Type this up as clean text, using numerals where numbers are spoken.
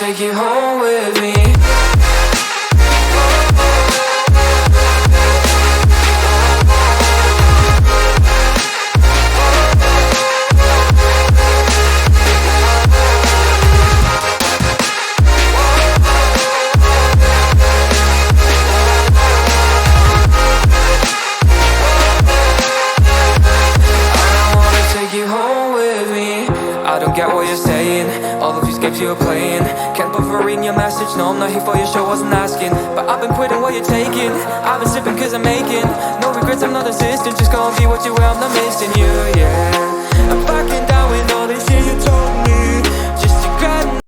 take you home with me. I don't get what you're saying, all of these games you're playing. Can't bother reading your message, no I'm not here for your show, wasn't asking. But I've been quitting what you're taking, I've been sipping cause I'm making no regrets, I'm not assistant. Just go and be what you will, I'm not missing you.